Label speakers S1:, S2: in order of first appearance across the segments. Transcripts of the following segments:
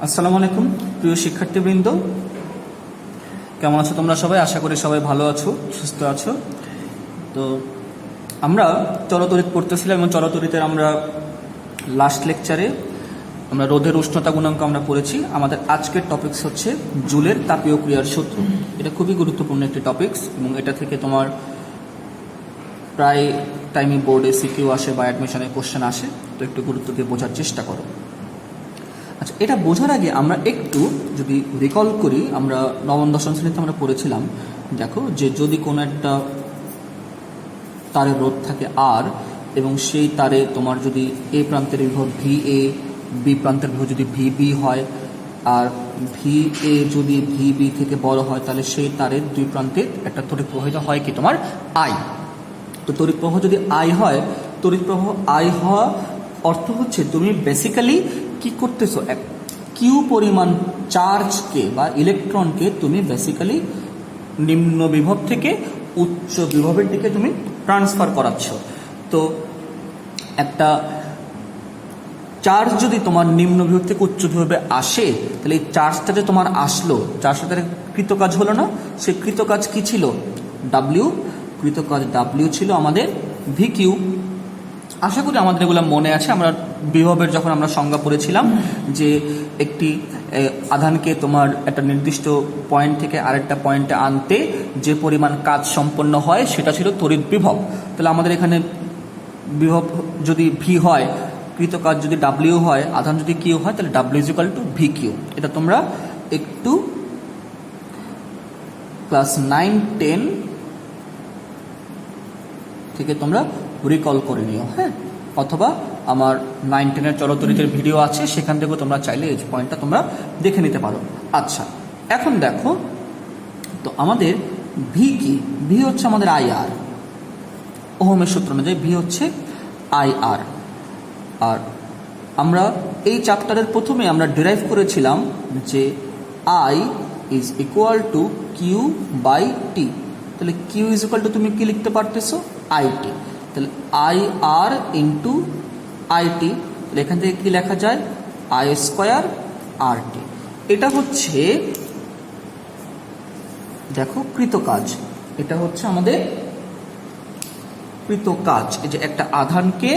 S1: আসসালামু আলাইকুম প্রিয় শিক্ষার্থীবৃন্দ, কেমন আছো তোমরা সবাই? আশা করি সবাই ভালো আছো, সুস্থ আছো। তো আমরা চলতরিৎ পড়তেছিলাম এবং চলতরিতের আমরা লাস্ট লেকচারে আমরা রোধের উষ্ণতা গুণাঙ্ক আমরা পড়েছি। আমাদের আজকের টপিকস হচ্ছে জুলের তাপীয় ক্রিয়ার সূত্র। এটা খুবই গুরুত্বপূর্ণ একটি টপিকস এবং এটা থেকে তোমার প্রায় টাইমে বোর্ডে সিকিউ আসে বা অ্যাডমিশনে কোশ্চেন আসে, তো একটু গুরুত্ব দিয়ে বোঝার চেষ্টা করো। আচ্ছা, এটা বোঝার আগে আমরা একটু যদি রিকল করি, আমরা নবম দশম শ্রেণীতে আমরা পড়েছিলাম, দেখো যে যদি কোনো একটা তারের রোধ থাকে আর, এবং সেই তারে তোমার যদি এ প্রান্তের বিভব ভি এ, বি প্রান্তের বিভব যদি ভি বি হয়, আর ভি এ যদি ভি বি থেকে বড় হয়, তাহলে সেই তারের দুই প্রান্তে একটা তড়িৎ প্রবাহিত হয় কি তোমার আই। তো তড়িৎ প্রবাহ যদি আই হয়, তড়িৎ প্রবাহ আই হওয়া অর্থ হচ্ছে তুমি বেসিক্যালি কি করতেছো, এক কিউ পরিমাণ চার্জকে বা ইলেকট্রনকে তুমি বেসিক্যালি নিম্ন বিভব থেকে উচ্চ বিভবের দিকে তুমি ট্রান্সফার করাচ্ছ। তো একটা চার্জ যদি তোমার নিম্ন বিভব থেকে উচ্চ বিভবে আসে, তাহলে এই চার্জটা যে তোমার আসলো, চার্জটা কৃতকাজ হলো না? সেই কৃতকাজ কি ছিল? ডাব্লিউ। কৃতকাজ ডাব্লিউ ছিল আমাদের ভি কিউ। আশা করি আমাদের এগুলো মনে আছে। আমরা বিভবের যখন আমরা সংজ্ঞা পড়েছিলাম যে একটি আধানকে তোমার একটা নির্দিষ্ট পয়েন্ট থেকে আরেকটা পয়েন্টে আনতে যে পরিমাণ কাজ সম্পন্ন হয় সেটা ছিল তড়িৎ বিভব। তাহলে আমাদের এখানে বিভব যদি ভি হয়, কৃতকাজ যদি ডাব্লিউ হয়, আধান যদি কিউ হয়, তাহলে W is equal to V Q. এটা তোমরা একটু ক্লাস 9-10 থেকে তোমরা রিকল করে নিও, হ্যাঁ? অথবা আমার 9-10-এর চলতরিতের ভিডিও আছে, সেখান থেকেও তোমরা চাইলে এই পয়েন্টটা তোমরা দেখে নিতে পারো। আচ্ছা, এখন দেখো তো আমাদের ভি কি? ভি হচ্ছে আমাদের আই আর। ওহমের সূত্র অনুযায়ী ভি হচ্ছে আই আর। আর আমরা এই চ্যাপ্টারের প্রথমে আমরা ডিরাইভ করেছিলাম যে I is equal to Q by T. তাহলে কিউ ইজ ইকুয়াল টু তুমি কি লিখতে পারতেছো? আইটি। তাহলে আই আর ইন্টু আইটি, তাহলে এখান থেকে কি লেখা যায়? আই স্কোয়ার আর টি। এটা হচ্ছে দেখো কৃতকাজ। এটা হচ্ছে আমাদের কৃতকাজ। এই যে একটা আধানকে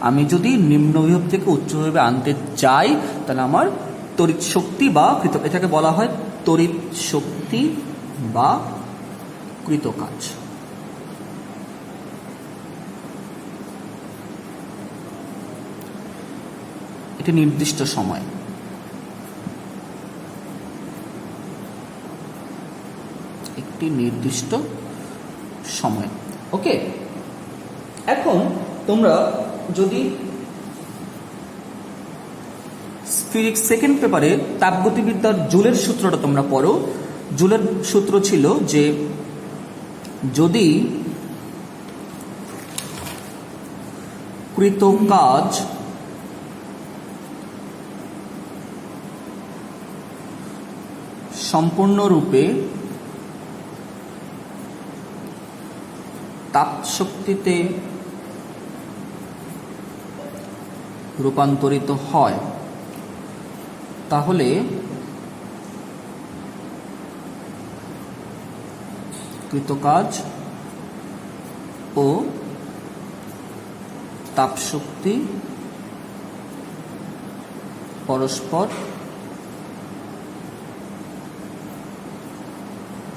S1: আমি যদি নিম্ন বিভব থেকে উচ্চ বিভবে আনতে চাই, তাহলে আমার তড়িৎ শক্তি বা এটাকে বলা হয় তড়িৎ শক্তি বা কৃতকাজ। একটি নির্দিষ্ট সময়, একটি নির্দিষ্ট সময়। ওকে, এখন তোমরা যদি ফিজিক্স সেকেন্ড পেপারে তাপগতিবিদ্যার জুলের সূত্রটা তোমরা পড়ো, জুলের সূত্র ছিল যে যদি কৃতকাজ সম্পূর্ণরূপে তাপ শক্তিতে রূপান্তরিত হয়, তাহলে কৃতকাজ ও তাপশক্তি পরস্পর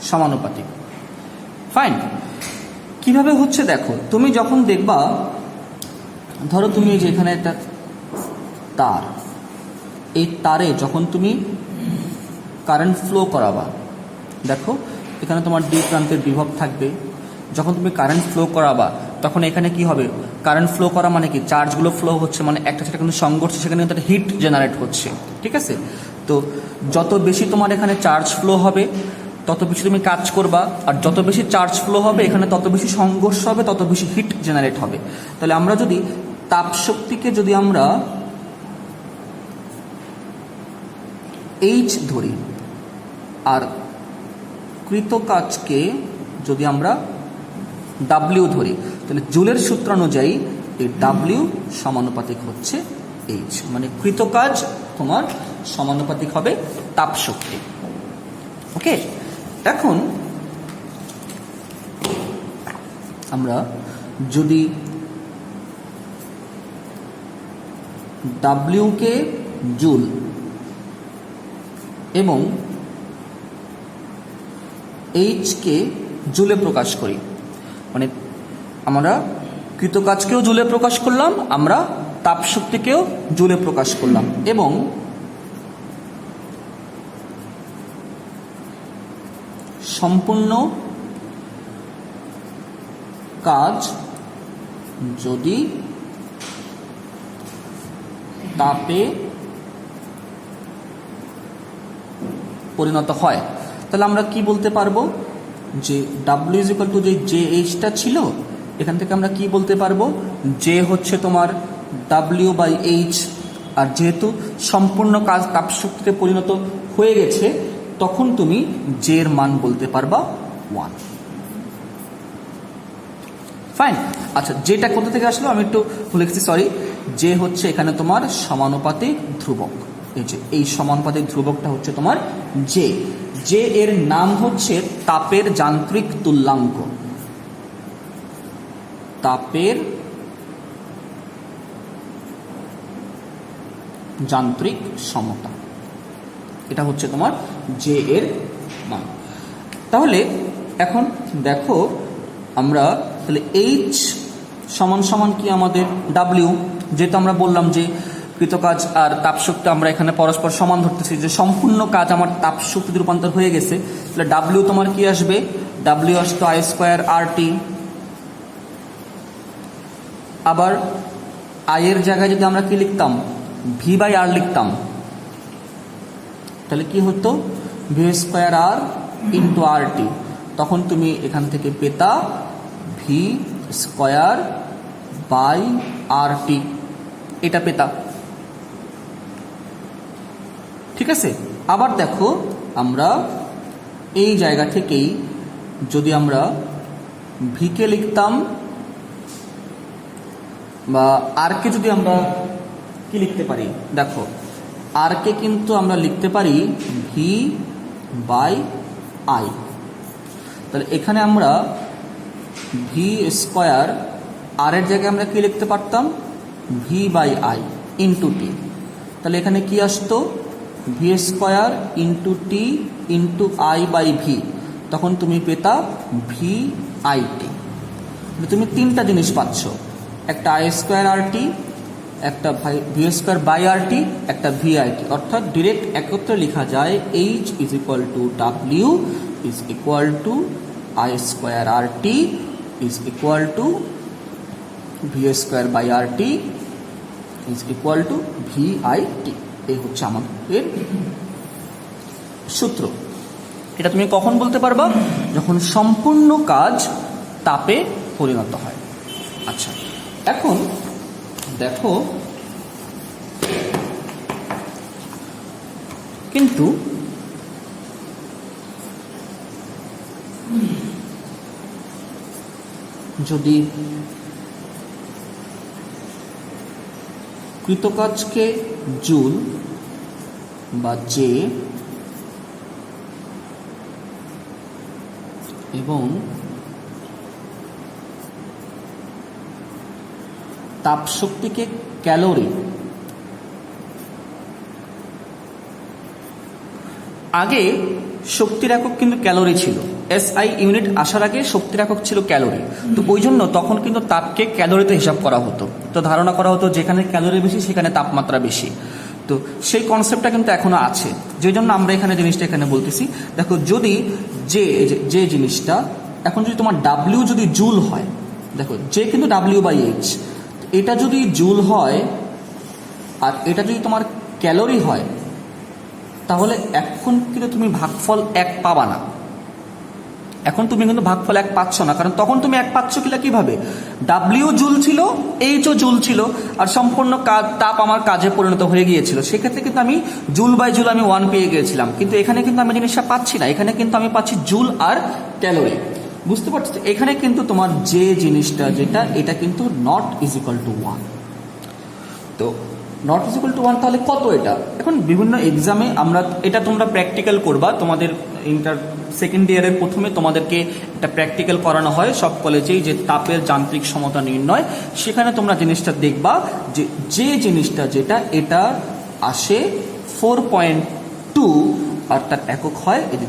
S1: সমানুপাতিক। ফাইন। কিভাবে হচ্ছে দেখো, তুমি যখন দেখবা, ধরো তুমি যে এখানে একটা তার, এই তারে যখন তুমি কারেন্ট ফ্লো করাবা, দেখো এখানে তোমার দুই প্রান্তের বিভব থাকবে। যখন তুমি কারেন্ট ফ্লো করাবা, তখন এখানে কি হবে? কারেন্ট ফ্লো করা মানে কি? চার্জগুলো ফ্লো হচ্ছে, মানে একটা সাথে কিন্তু সংঘর্ষ, সেখানে কিন্তু একটা হিট জেনারেট হচ্ছে, ঠিক আছে? তো যত বেশি তোমার এখানে চার্জ ফ্লো হবে, তত বেশি তুমি কাজ করবা, আর যত বেশি চার্জ ফ্লো হবে এখানে তত বেশি সংঘর্ষ হবে, তত বেশি হিট জেনারেট হবে। তাহলে আমরা যদি তাপ শক্তিকে যদি আমরা এইচ ধরি আর কৃতকাজকে যদি আমরা ডাব্লিউ ধরি, তাহলে জুলের সূত্র অনুযায়ী এই ডাব্লিউ সমানুপাতিক হচ্ছে এইচ, মানে কৃতকাজ তোমার সমানুপাতিক হবে তাপ শক্তি। ওকে, এখন আমরা যদি W কে জুল এবং H কে জুলে প্রকাশ করি, মানে আমরা কৃতকাজকেও জুলে প্রকাশ করলাম, আমরা তাপ শক্তিকেও জুলে প্রকাশ করলাম, এবং সম্পূর্ণ কাজ যদি তাপে পরিণত হয়, তাহলে আমরা কি বলতে পারবো যে W ইজ ইকুয়াল টু যে JH টা ছিল, এখান থেকে আমরা কি বলতে পারবো, যে হচ্ছে তোমার W/H, আর যেহেতু সম্পূর্ণ কাজ তাপ শক্তিতে পরিণত হয়ে গেছে, তখন তুমি জে এর মান বলতে পারবা 1। ফাইন। আচ্ছা, যেটা কোথা থেকে আসলো আমি একটু লিখছি, সরি। যে হচ্ছে এখানে তোমার সমানুপাতিক ধ্রুবক, এই যে এই সমানুপাতিক ধ্রুবকটা হচ্ছে তোমার জে। যে এর নাম হচ্ছে তাপের যান্ত্রিক তুল্যাঙ্ক, তাপের যান্ত্রিক সমতা, এটা হচ্ছে তোমার জে এর মান। তাহলে এখন দেখো আমরা তাহলে H সমান সমান কি আমাদের W, যেহেতু আমরা বললাম যে কৃতকাজ আর তাপ শক্তি আমরা এখানে পরস্পর সমান ধরতেছি, যে সম্পূর্ণ কাজ আমার তাপ শক্তিতে রূপান্তর হয়ে গেছে, তাহলে W তোমার কি আসবে, W আসতো I²RT। আবার I এর জায়গায় যদি আমরা কি লিখতাম, V/R লিখতাম, তাহলে কি হতো, V²R × RT। তখন তুমি এখান থেকে পেতা V²/RT, এটা পেতা। ঠিক আছে। আবার দেখো আমরা এই জায়গা থেকেই যদি আমরা ভি কে লিখতাম বা আর কে যদি আমরা কি লিখতে পারি, দেখো আর কে কিন্তু আমরা লিখতে পারি V/I। তাহলে এখানে আমরা V² আর এর জায়গায় আমরা কি লিখতে পারতাম, V/I × T। তাহলে এখানে কি আসতো, V² × T × I/V, তখন তুমি পেতা VIT। তুমি তিনটা জিনিস পাচ্ছ, একটা I²RT, একটা V²/RT, একটা VIT, অর্থাৎ ডিরেক্ট একত্রে লেখা যায় H is equal two W is equal two I²RT is equal two V²/RT is equal two VIT। এই হচ্ছে আমাদের সূত্র। এটা তুমি কখন বলতে পারবা, যখন সম্পূর্ণ কাজ তাপে পরিণত হয়। আচ্ছা, এখন দেখো কিন্তু যদি কৃতকাজকে জুল বা জে এবং তাপ শক্তিকে ক্যালোরি, আগে শক্তির একক কিন্তু ক্যালোরি ছিল, SI ইউনিট আসার আগে শক্তির একক ছিল ক্যালোরি। তো ওই জন্য তখন কিন্তু তাপকে ক্যালোরিতে হিসাব করা হতো, তো ধারণা করা হতো যেখানে ক্যালোরি বেশি সেখানে তাপমাত্রা বেশি। তো সেই কনসেপ্টটা কিন্তু এখনো আছে, যে জন্য আমরা এখানে জিনিসটা এখানে বলতেছি। দেখো যদি যে জিনিসটা এখন যদি তোমার W যদি জুল হয়, দেখো যে কিন্তু W/H, এটা যদি জুল হয় আর এটা যদি তোমার ক্যালোরি হয়, তাহলে এখন কিন্তু তুমি ভাগফল 1 পাবা না। এখন তুমি কিন্তু ভাগফল 1 পাচ্ছ না, কারণ তখন তুমি 1 পাচ্ছ কিভাবে, W জুল ছিল, H ও জুল ছিল, আর সম্পূর্ণ তাপ আমার কাজে পরিণত হয়ে গিয়েছিল। সেক্ষেত্রে কিন্তু আমি জুল/জুল আমি 1 পেয়ে গিয়েছিলাম, কিন্তু এখানে কিন্তু আমি জিনিসটা পাচ্ছি না, এখানে কিন্তু আমি পাচ্ছি জুল আর ক্যালোরি। বুঝতে পারছো, এখানে কিন্তু তোমার যে জিনিসটা যেটা, এটা কিন্তু নট ইজ ইকুয়াল টু 1। তো নট ইজ ইকুয়াল টু 1, তাহলে কত এটা? এখন বিভিন্ন এক্সামে আমরা এটা তোমরা প্র্যাকটিক্যাল করবা, তোমাদের সেকেন্ড ইয়ারের প্রথমে তোমাদেরকে একটা প্র্যাকটিক্যাল করানো হয় সব কলেজেই, যে তাপের যান্ত্রিক সমতা নির্ণয়। সেখানে তোমরা জিনিসটা দেখবা যে জিনিসটা যেটা এটা আসে 4.2 আর তার একক হয় এই যে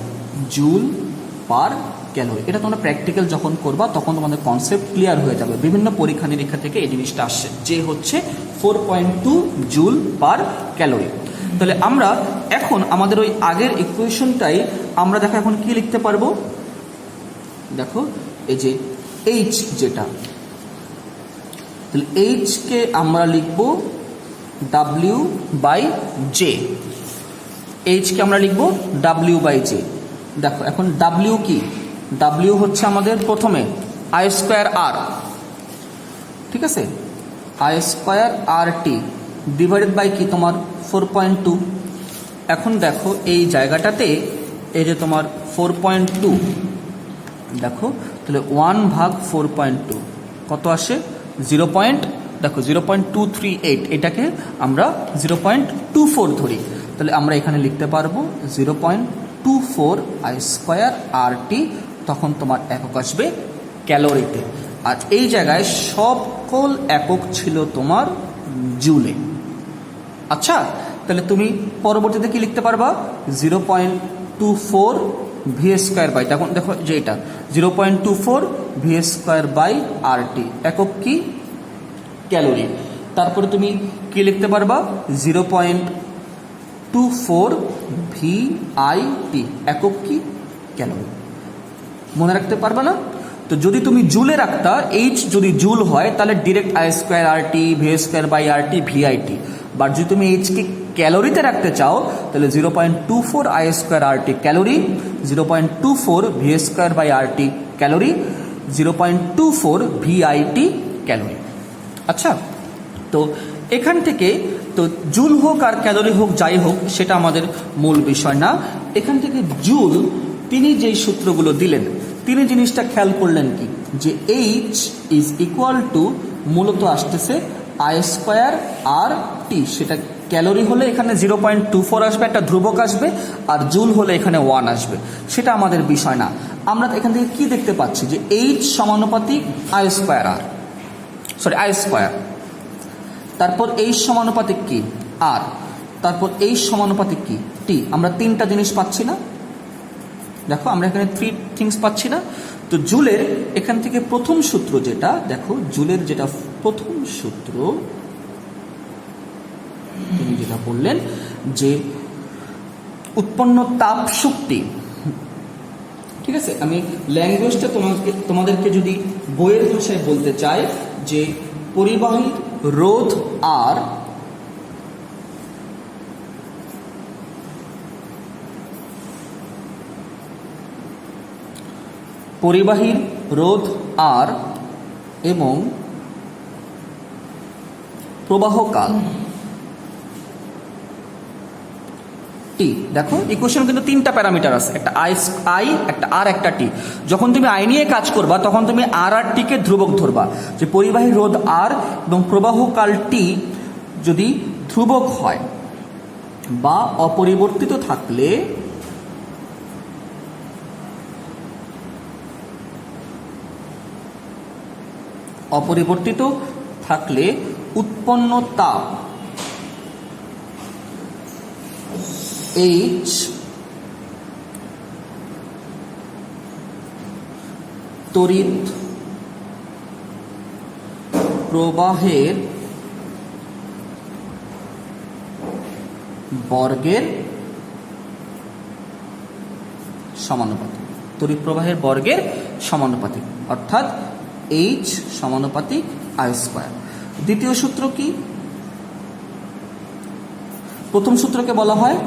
S1: জুল পার ক্যালোরি। এটা তোমরা প্র্যাকটিক্যাল যখন করবা তখন তোমাদের কনসেপ্ট ক্লিয়ার হয়ে যাবে। বিভিন্ন পরীক্ষা নিরীক্ষা থেকে এই জিনিসটা আসছে যে হচ্ছে 4.2 জুল পার ক্যালোরি। তাহলে আমরা এখন আমাদের ওই আগের ইকুয়েশনটাই আমরা দেখো এখন কি লিখতে পারবো, দেখো এই যে এইচ যেটা, তাহলে এইচ কে আমরা লিখব ডাব্লিউ বাই জে। এইচ কে আমরা লিখব ডাব্লিউ বাই জে। দেখো এখন ডাব্লিউ কি? ডাব্লিউ হচ্ছে আমাদের প্রথমে আই স্কোয়ার আর, ঠিক আছে, I square R T divided by কি তোমার 4.2। এখন দেখো এই জায়গাটাতে এই যে তোমার 4.2, দেখো তাহলে 1/4.2 কত আসে? 0.238। এটাকে আমরা 0.24 ধরি, তাহলে আমরা এখানে লিখতে পারবো 0.24 আই স্কোয়ার আর টি, তখন তোমার একক আসবে ক্যালোরিতে। আর এই জায়গায় সকল একক ছিল তোমার জুলে। আচ্ছা, তাহলে তুমি পরবর্তীতে কি লিখতে পারবা? 0.24 ভি স্কোয়ার বাই, তখন দেখো যে এটা 0.24 ভি স্কোয়ার বাই আর টি, একক কি? ক্যালোরি। তারপরে তুমি কি লিখতে পারবা? 0.24 ভি আই টি, একক কি? ক্যালোরি। মনে রাখতে পারবা না? তো যদি তুমি জুলে রাখতা, এইচ যদি জুল হয় তাহলে direct I square R T V square by R T V I T. But যদি তুমি এইচকে ক্যালোরিতে রাখতে চাও তাহলে 0.24 I square R T calorie, 0.24 V square by R T calorie, 0.24 V I T calorie. আচ্ছা, তো এখান থেকে তো জুল হোক আর ক্যালোরি হোক যাই হোক সেটা আমাদের মূল বিষয় না। এখান থেকে জুল তিনি যেই সূত্রগুলো দিলেন, তিনি জিনিসটা খেয়াল করলেন কি, যে এইচ ইজ ইকুয়াল টু মূলত আসতেছে আই স্কোয়ার আর টি। সেটা ক্যালোরি হলে এখানে 0.24 আসবে, একটা ধ্রুবক আসবে, আর জুল হলে এখানে 1 আসবে। সেটা আমাদের বিষয় না। আমরা এখান থেকে কি দেখতে পাচ্ছি, যে এইচ সমানুপাতিক I square R, sorry I square, তারপর এইচ সমানুপাতিক কি? আর, তারপর এইচ সমানুপাতিক কি? টি। আমরা তিনটা জিনিস পাচ্ছি না? দেখো আমরা এখানে 3 থিংস পাচ্ছি না? তো জুলের এখান থেকে প্রথম সূত্র যেটা, দেখো জুলের যেটা প্রথম সূত্র তিনি যেটা বললেন, যে উৎপন্ন তাপ শক্তি, ঠিক আছে, আমি ল্যাঙ্গুয়েজটা তোমাদেরকে যদি বইয়ের ভাষায় বলতে চাই, যে পরিবাহী রোধ আর পরিবাহীর রোধ আর এবং প্রবাহকাল টি। দেখো ইকুয়েশন কিন্তু 3টা প্যারামিটার আছে, একটা আই, একটা আর, একটা টি। যখন তুমি আই নিয়ে কাজ করবা তখন তুমি আর আর টিকে ধ্রুবক ধরবা, যে পরিবাহী রোধ আর এবং প্রবাহকাল টি যদি ধ্রুবক হয় বা অপরিবর্তিত থাকলে উৎপন্ন তাপ এইচ তড়িৎ প্রবাহের বর্গের সমানুপাতিক, তড়িৎ প্রবাহের বর্গের সমানুপাতিক, অর্থাৎ এইচ সমানুপাতিক আই স্কোয়ার। দ্বিতীয় সূত্র কি? প্রথম সূত্রকে বলা হয়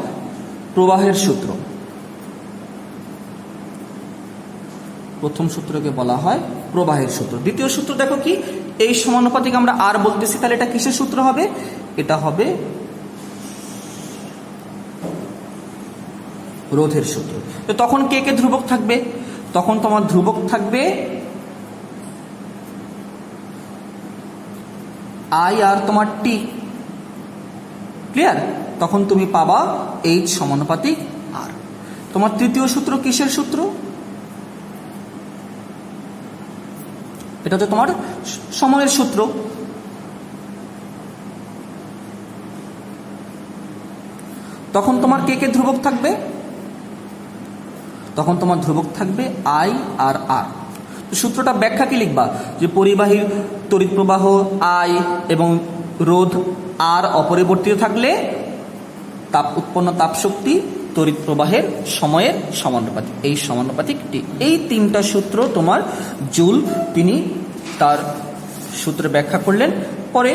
S1: প্রবাহের সূত্র, প্রথম সূত্রকে বলা হয় প্রবাহের সূত্র। দ্বিতীয় সূত্র দেখো কি, এই সমানুপাতিক আমরা আর বলতেছি, তাহলে এটা কিসের সূত্র হবে? এটা হবে রোধের সূত্র। তো তখন কে কে ধ্রুবক থাকবে? তখন তোমার ধ্রুবক থাকবে আই আর তোমার টি। ক্লিয়ার? তখন তুমি পাবা H সমানুপাতিক R। তোমার তৃতীয় সূত্র কিসের সূত্র? এটা হচ্ছে তোমার সময়ের সূত্র। তখন তোমার কে কে ধ্রুবক থাকবে? তখন তোমার ধ্রুবক থাকবে I আর R। সূত্রটা ব্যাখ্যা কি লিখবা? যে পরিবাহীর তড়িৎ প্রবাহ I এবং রোধ R অপরিবর্তিত থাকলে উৎপন্ন তাপ শক্তি তড়িৎ প্রবাহের সময়ের সমানুপাতিক, এই সমানুপাতিকটি। এই তিনটা সূত্র তোমার জুল তিনি তার সূত্রে ব্যাখ্যা করলেন। পরে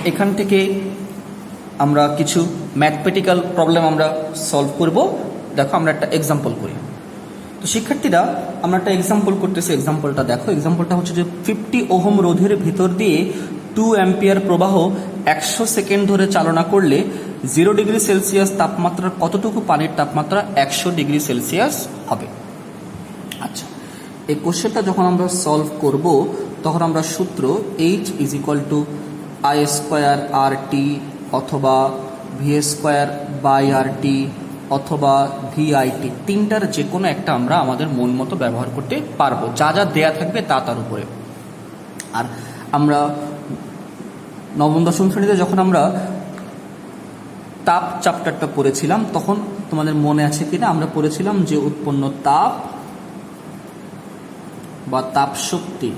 S1: এখান থেকে আমরা কিছু ম্যাথমেটিক্যাল প্রবলেম আমরা সলভ করব। দেখো আমরা একটা এক্সাম্পল করি। তো শিক্ষার্থীরা আমরা একটা এক্সাম্পল করতেছি। এক্সাম্পলটা দেখো। এক্সাম্পলটা হচ্ছে যে 50 ওহম রোধের ভিতর দিয়ে 2 অ্যাম্পিয়ার প্রবাহ 100 সেকেন্ড ধরে চালনা করলে 0 ডিগ্রি সেলসিয়াস তাপমাত্রার কতটুকু পানির তাপমাত্রা 100 ডিগ্রি সেলসিয়াস হবে। আচ্ছা, এই কোশ্চেনটা যখন আমরা সলভ করব তখন আমরা সূত্র H is equal two I²RT অথবা V²/RT অথবা VIT, তিনটার যে কোনো একটা আমরা আমাদের মন মতো ব্যবহার করতে পারবো, যা যা দেয়া থাকবে তার উপরে। আর আমরা নবম দশম শ্রেণীতে যখন আমরা তাপ চ্যাপ্টারটা পড়েছিলাম তখন তোমাদের মনে আছে কিনা আমরা পড়েছিলাম যে উৎপন্ন তাপ বা তাপ শক্তি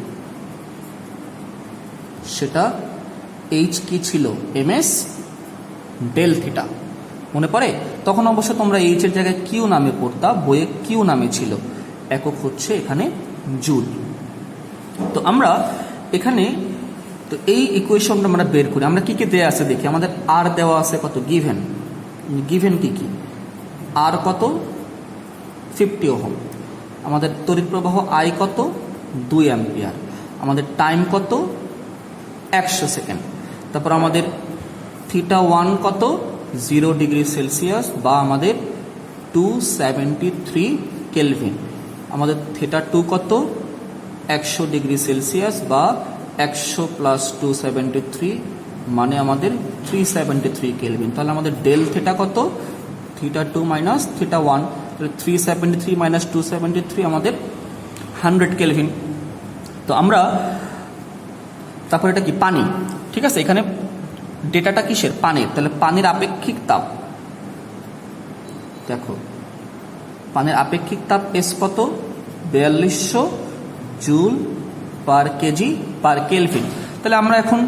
S1: সেটা H কি ছিল? MS del theta. মনে পড়ে? তখন অবশ্য তোমরা H এর জায়গায় কিউ নামে পড়তা, বইয়ে কিউ নামে ছিল, একক হচ্ছে এখানে জুল। তো আমরা এখানে তো এই ইকুয়েশনটা আমরা বের করি। আমরা কি কি দেয়া আছে দেখি। আমাদের আর দেওয়া আছে কত? গিভেন। গিভেন কি কি? আর কত? 50 ওহম। আমাদের তড়িৎ প্রবাহ I কত? 2 অ্যাম্পিয়ার। আমাদের টাইম কত? 100 সেকেন্ড। তারপর আমাদের θ1 কত? 0 ডিগ্রি সেলসিয়াস বা আমাদের 273 কেলভিন। আমাদের θ2 কত? 100 ডিগ্রি সেলসিয়াস বা 100 প্লাস 273 মানে আমাদের 373 কেলভিন। তাহলে আমাদের ডেল থিটা কত? θ2 মাইনাস θ1। তাহলে 373 মাইনাস 273 আমাদের 100 কেলভিন। তো আমরা তারপর এটা কি? পানি। ঠিক আছে, এখানে ডেটাটা কিসের? পানির। তাহলে পানির আপেক্ষিক তাপ দেখো, পানির আপেক্ষিক তাপ এস কত? 4200 joule per KG per kelvin. তাহলে আমরা এখন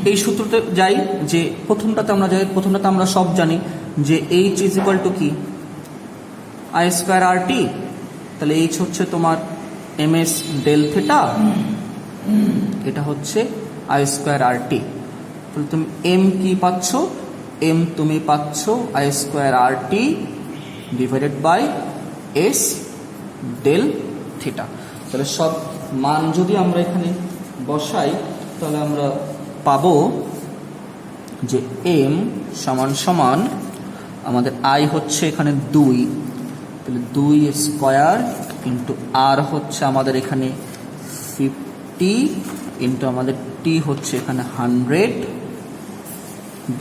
S1: এই সূত্রতে যাই, যে প্রথমটাতে আমরা যাই। প্রথমটাতে আমরা সব জানি যে H ইজ ইকুয়াল টু কি? I²RT। তাহলে H হচ্ছে তোমার MS ডেল থিটা, এটা হচ্ছে I²RT। তাহলে তুমি M কি পাচ্ছ? M তুমি পাচ্ছ I²RT divided by S del theta. তাহলে সব মান যদি আমরা এখানে বসাই তাহলে আমরা পাবো যে M সমান সমান আমাদের I হচ্ছে এখানে 2, তাহলে 2 স্কোয়ার ইন্টু R হচ্ছে আমাদের এখানে 50 ইন্টু আমাদের T হচ্ছে এখানে 100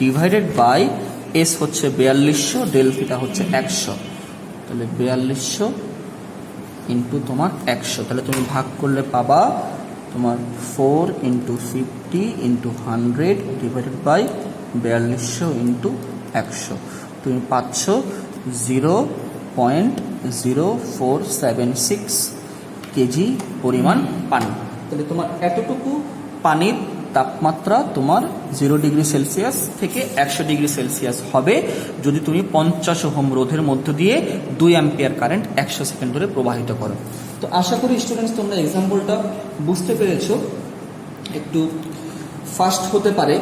S1: ডিভাইডেড বাই S হচ্ছে 4200, ডেল থিটা হচ্ছে 100। তাহলে 4200 ইন্টু তোমার 100, তাহলে তুমি ভাগ করলে পাবা তোমার 4 into 50 into 100 divided by 4200 into 100। তুমি পাচ্ছ 0.0476 কেজি পরিমাণ পানি। তাহলে তোমার এতটুকু পানির তাপমাত্রা তোমার 0 ডিগ্রি সেলসিয়াস থেকে 100 ডিগ্রি সেলসিয়াস হবে যদি তুমি 50 ওহম রোধের মধ্য দিয়ে 2 অ্যাম্পিয়ার কারেন্ট 100 সেকেন্ড ধরে প্রবাহিত করো। তো আশা করি স্টুডেন্টস তোমরা এক্সাম্পলটা বুঝতে পেরেছো। একটু ফাস্ট হতে পারে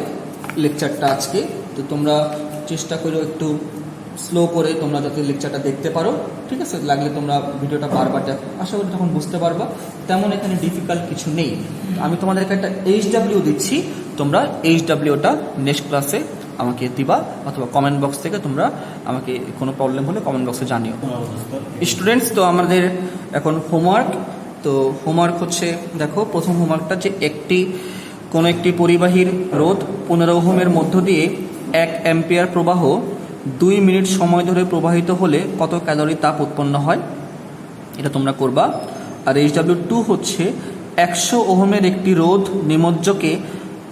S1: লেকচারটা আজকে, তো তোমরা চেষ্টা করো একটু স্লো করে তোমরা যাতে লেকচারটা দেখতে পারো। ঠিক আছে, লাগলে তোমরা ভিডিওটা বারবার দেখো, আশা করি তখন বুঝতে পারবা। তেমন এখানে ডিফিকাল্ট কিছু নেই। আমি তোমাদেরকে একটা HW দিচ্ছি, তোমরা HWটা নেক্সট ক্লাসে আমাকে দিবা অথবা কমেন্ট বক্স থেকে তোমরা আমাকে কোনো প্রবলেম হলে কমেন্ট বক্সে জানিও। স্টুডেন্টস, তো আমাদের এখন হোমওয়ার্ক। তো হোমওয়ার্ক হচ্ছে দেখো, প্রথম হোমওয়ার্কটা যে কোনো একটি পরিবাহীর রোধ 15 ওহমের মধ্য দিয়ে 1 অ্যাম্পিয়ার প্রবাহ 2 মিনিট সময় ধরে প্রবাহিত হলে কত ক্যালোরি তাপ উৎপন্ন হয়, এটা তোমরা করবা। আর HW2 হচ্ছে 100 ওহমের একটি রোধ নিমজ্জকে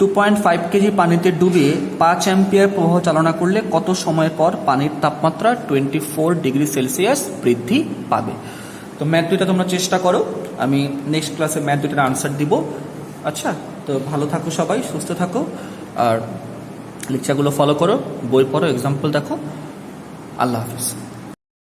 S1: 2.5 কেজি পানিতে ডুবিয়ে 5 অ্যাম্পিয়ার প্রবাহ চালনা করলে কত সময় পর পানির তাপমাত্রা 24 ডিগ্রি সেলসিয়াস বৃদ্ধি পাবে। তো ম্যাথ দুইটা তোমরা চেষ্টা করো, আমি নেক্সট ক্লাসে ম্যাথ দুইটার আনসার দিব। আচ্ছা, তো ভালো থাকো সবাই, সুস্থ থাকো, আর লেকচারগুলো ফলো করো, বই পড়ো, এক্সাম্পল দেখো। আল্লাহ হাফিজ।